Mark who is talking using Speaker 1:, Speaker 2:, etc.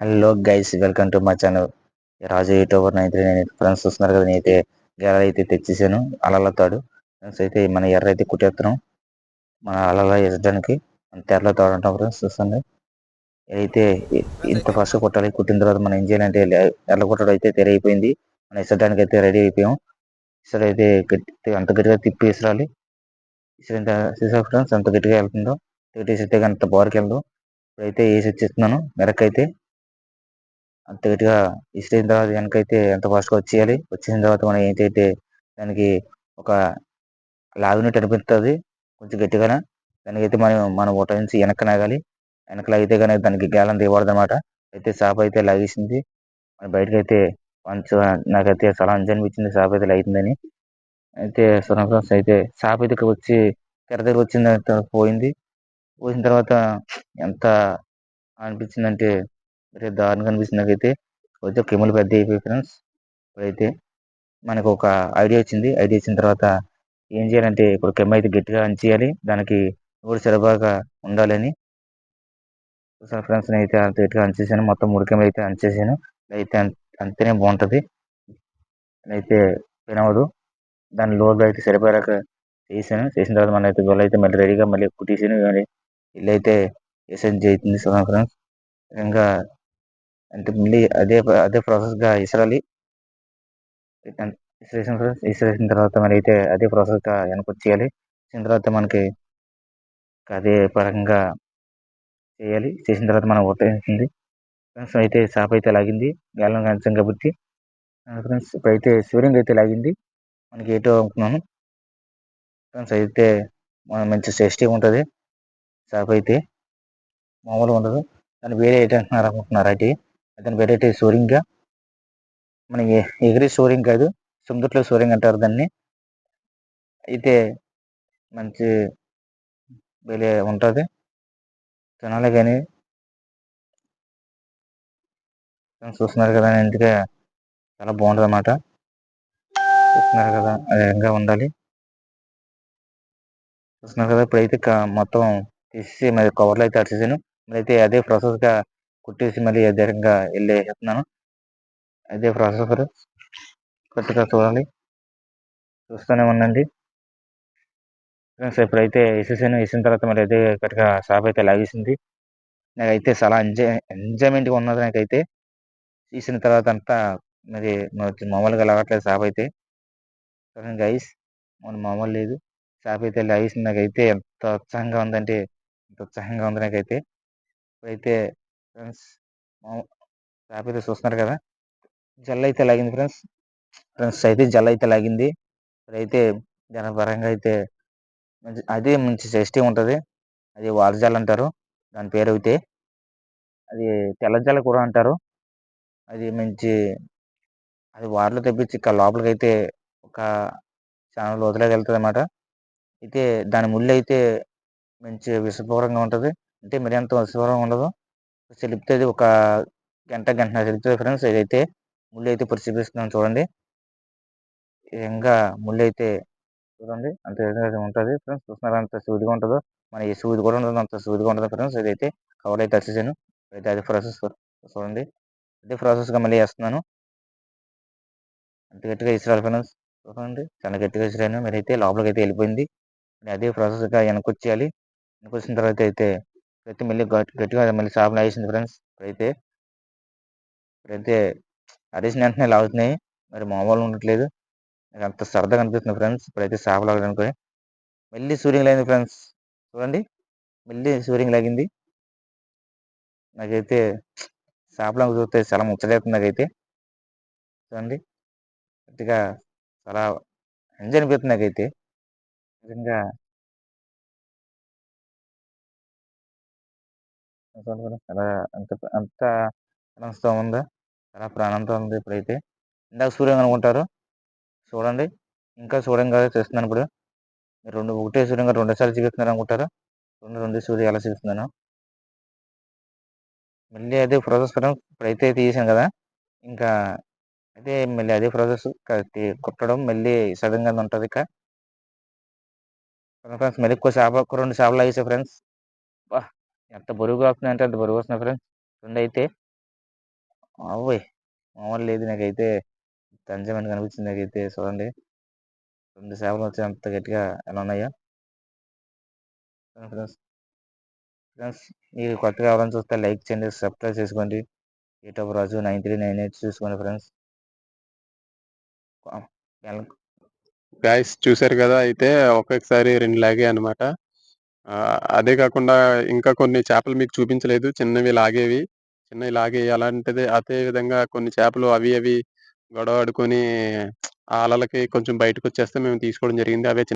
Speaker 1: Hello guys, welcome to my channel. Raju YouTuber అయితే నేను friends చూస్తున్నారు కదా. నేనైతే గేర అయితే తెచ్చేసాను అలలతాడు. ఫ్రెండ్స్ అయితే మన ఎర్ర అయితే కుట్టేస్తున్నాం మన అలలా వేసడానికి. తెరలో తాడంటాం ఫ్రెండ్స్ చూస్తుంది. అయితే ఇంత ఫస్ట్ కుట్టాలి. కుట్టిన తర్వాత మనం ఏం చేయాలంటే ఎర్ర కుట్టడం అయితే తెరైపోయింది. మనం ఇసడానికి అయితే రెడీ అయిపోయాం. ఇసరు అయితే గట్టి అంత గట్టిగా తిప్పి ఇసరాలి. ఇసరింత చూసా ఫ్రెండ్స్ అంత గట్టిగా వెళ్తుందో. గట్టి ఇసిరితే అంత బార్కి వెళ్దు. ఇప్పుడైతే వేసి వచ్చేస్తున్నాను మెరకైతే. అంత గట్టిగా ఇసిరిన తర్వాత వెనకైతే ఎంత ఫాస్ట్గా వచ్చేయాలి. వచ్చిన తర్వాత మనం ఏంటైతే దానికి ఒక లాగినట్టు అనిపిస్తుంది కొంచెం గట్టిగానే. దానికైతే మనం ఒకటి నుంచి వెనక్కి నాగాలి. వెనక్కి లాగితే కానీ దానికి గేలం తీయబడదు అనమాట. అయితే చేప అయితే లాగేసింది. మన బయటకు అయితే కొంచెం నాకైతే చాలా అంజ అనిపించింది చేప అయితే లాగిందని. అయితే ఫ్రెండ్స్ అయితే చేప అయితే ఇక్కడ వచ్చి తెర దగ్గర వచ్చిన తర్వాత పోయింది. పోసిన తర్వాత ఎంత అనిపించిందంటే వేరే దారుణంగా అనిపించింది నాకైతే. కొంచెం కెమెలు పెద్ద అయిపోయి ఫ్రెండ్స్. ఇప్పుడైతే మనకు ఒక ఐడియా వచ్చింది. ఐడియా వచ్చిన తర్వాత ఏం చేయాలంటే ఇప్పుడు కెమ్మ అయితే గట్టిగా అంచేయాలి. దానికి నూరు సరిబాగా ఉండాలని ఫ్రెండ్స్ అయితే అంత గట్టిగా అంచేసాను. మొత్తం 3 కెమ్మలు అయితే అంచేసాను. అయితే అంతేనే బాగుంటుంది. అయితే వినవదు. దాని లోపల అయితే సరిపోయాక చేసాను. చేసిన తర్వాత మన అయితే గొల్ల అయితే మళ్ళీ రెడీగా మళ్ళీ కుట్టేసాను. ఇల్లు అయితే వేసేది అవుతుంది ఫ్రెండ్స్. ఇంకా అంటే మళ్ళీ అదే అదే ప్రాసెస్గా ఇసరాలి. ఇసిరేసిన తర్వాత మరి అయితే అదే ప్రాసెస్గా వెనకొచ్చేయాలి. చేసిన తర్వాత మనకి అదే పరంగా చేయాలి. చేసిన తర్వాత మనం ఒట్టేసింది ఫ్రెండ్స్. అయితే చేప అయితే లాగింది గాలం కంచం కాబట్టి. ఫ్రెండ్స్ ఇప్పుడైతే సూర్యంగా అయితే లాగింది. మనకి ఏటో అనుకున్నాను ఫ్రెండ్స్. అయితే మంచి టేస్టీగా ఉంటుంది చేప అయితే, మామూలుగా ఉండదు. దాన్ని వేరే ఏంటి అంటున్నారు అనుకుంటున్నారు. అయితే దాని వెరైటీ సూరింగా, మన ఎగిరి సూరింగ్ కాదు, సముద్రంలో సూరింగ్ అంటారు దాన్ని. అయితే మంచి భలే ఉంటుంది తినాలి. కానీ చూస్తున్నారు కదా ఇంటిగా చాలా బాగుంటుంది అన్నమాట. చూస్తున్నారు కదా అదే విధంగా ఉండాలి. చూస్తున్నారు కదా ఇప్పుడైతే మొత్తం తీసి మరి కవర్లో అయితే అరిసేసాను. మరి అయితే అదే ప్రాసెస్గా కుట్టేసి మళ్ళీ అదే విధంగా వెళ్ళేస్తున్నాను. అదే ప్రాసెస్ కొత్తగా చూడాలి. చూస్తూనే ఉండండి ఫ్రెండ్స్. ఇప్పుడైతే వేసేసాను. వేసిన తర్వాత మరి అయితే గట్టిగా షాప్ అయితే లాగేసింది. నాకైతే చాలా ఎంజాయ్మెంట్గా ఉన్నది నాకైతే. తీసిన తర్వాత అంతా మరి మామూలుగా లాగట్లేదు షాప్ అయితే. గైస్ మన మామూలు లేదు. షాప్ అయితే లాగేసింది. నాకైతే ఎంత ఉత్సాహంగా ఉందంటే ఎంత ఉత్సాహంగా ఉంది నాకైతే. ఇప్పుడైతే ఫ్రెండ్స్ షాప్ అయితే చూస్తున్నారు కదా. జల్ అయితే లాగింది ఫ్రెండ్స్. ఫ్రెండ్స్ అయితే జల్ అయితే లాగింది. ఇప్పుడైతే దాని పరంగా అయితే అది మంచి టేస్టీ ఉంటుంది. అది వారజాలు అంటారు దాని పేరు అయితే. అది తెల్లజాల కూడా అంటారు. అది మంచి అది వారిలో తెప్పించి ఇక్కడ లోపలికి అయితే ఒక చాలా లోతులోకి వెళ్తుంది అన్నమాట. అయితే దాని ముళ్ళు అయితే మంచి విషపూరంగా ఉంటుంది. అంటే మరి అంత విషపూరంగా ఉండదు. చెలుపుతుంది ఒక గంటన్నర చెలుపుతుంది ఫ్రెండ్స్. ఇదైతే ముళ్ళు అయితే ఇప్పుడు చూపిస్తున్నాను చూడండి. ఇంకా ముళ్ళు అయితే చూడండి అంత విధంగా ఉంటుంది ఫ్రెండ్స్. చూస్తున్నారు అంత సూదిగా ఉంటుందో. మన ఈ సూది కూడా ఉంటుంది, అంత సూదిగా ఉంటుంది ఫ్రెండ్స్. ఇదైతే కవర్ అయితే వచ్చేసాను. అయితే అది ప్రాసెస్ చూడండి. అదే ప్రాసెస్గా మళ్ళీ వేస్తున్నాను. అంత గట్టిగా ఇసిరాలి ఫ్రెండ్స్. చూడండి చాలా గట్టిగా ఇసిరాను. మరి అయితే లోపలికి అయితే వెళ్ళిపోయింది. అదే ప్రాసెస్గా వెనకొచ్చేయాలి. వెనకొచ్చిన తర్వాత అయితే మళ్ళీ గట్టిగా మళ్ళీ షాప్లో వేసింది ఫ్రెండ్స్. ఇప్పుడైతే అరేసిన వెంటనే లాగుతున్నాయి. మరి మామూలు ఉండట్లేదు. నాకు అంత సరదాగా అనిపిస్తుంది ఫ్రెండ్స్. ఇప్పుడైతే షాప్ లాగడానికి మళ్ళీ సూర్యం లాగింది ఫ్రెండ్స్. చూడండి మళ్ళీ సూర్యం లాగింది. నాకైతే షాప్లో చూస్తే చాలా ముచ్చటేస్తుంది నాకైతే. చూడండి గట్టిగా చాలా ఎంజాయ్ అనిపిస్తుంది నాకైతే నిజంగా. చాలా అంత అంత ప్రాణంతో ఉందా, చాలా ప్రాణంతో ఉంది ఇప్పుడైతే. ఇందాక సూర్యం అనుకుంటారు చూడండి. ఇంకా సూర్యం కాదు చేస్తున్నాను ఇప్పుడు. మీరు ఒకటే సూర్యంగా రెండోసార్లు చూపిస్తున్నారు అనుకుంటారు. రెండు సూర్యం ఎలా చూపిస్తున్నాను. మళ్ళీ అదే ప్రాసెస్ ఇప్పుడైతే తీసాను కదా. ఇంకా అదే మళ్ళీ అదే ప్రాసెస్ కుట్టడం మళ్ళీ సడన్గా ఉంటుంది. ఇక ఫ్రెండ్స్ మళ్ళీ ఒక 2 చేపలు వేసాయి ఫ్రెండ్స్. ఎంత బరువుగా వస్తున్నాయి అంటే అంత బరువు వస్తున్నాయి ఫ్రెండ్స్. 2 అయితే బాబోయ్! మామూలు లేదు నాకైతే తంజమని కనిపించింది నాకైతే చూడండి. 2 చేపలు వచ్చి ఎంత గట్టిగా ఎలా ఉన్నాయో. ఫ్రెండ్స్ ఫ్రెండ్స్ మీరు కొత్తగా ఎవరైనా చూస్తే లైక్ చేయండి, సబ్స్క్రైబ్ చేసుకోండి. యూట్యూబ్ రాజు 9398 చూసుకోండి ఫ్రెండ్స్. ఆ! ఎల్
Speaker 2: గైస్ చూసారు గదా! అయితే ఒక్కొక్కసారి 2 లాగాయన్నమాట. అదే కాకుండా ఇంకా కొన్ని చేపలు మీకు చూపించలేదు. చిన్నవి లాగేవి. చిన్నవి లాగేయి అలాంటిదే అదే విధంగా కొన్ని చేపలు అవి గొడవ ఆడుకొని ఆ అలలకి కొంచెం బయటకొచ్చేస్తే మేము తీసుకోవడం జరిగింది. అవే